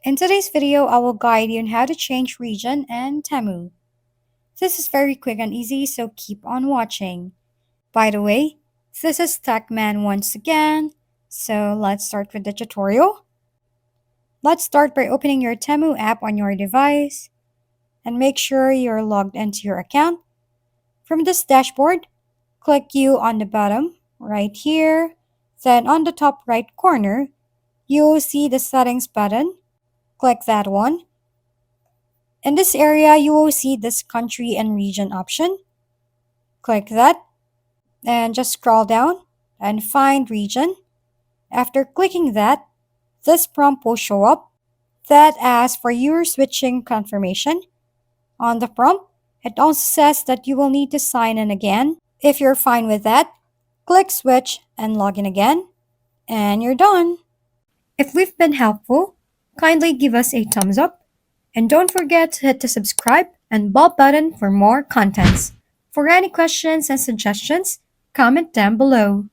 In today's video, I will guide you on how to change region and TEMU. This is very quick and easy, so keep on watching. By the way, this is TechMan once again, so let's start with the tutorial. Let's start by opening your TEMU app on your device and make sure you're logged into your account. From this dashboard, click U on the bottom right here. Then on the top right corner, you'll see the settings button. Click that one. In this area, you will see this country and region option. Click that and just scroll down and find region. After clicking that, this prompt will show up that asks for your switching confirmation. On the prompt, it also says that you will need to sign in again. If you're fine with that, click switch and log in again, and you're done. If we've been helpful, kindly give us a thumbs up. And don't forget to hit the subscribe and bell button for more contents. For any questions and suggestions, comment down below.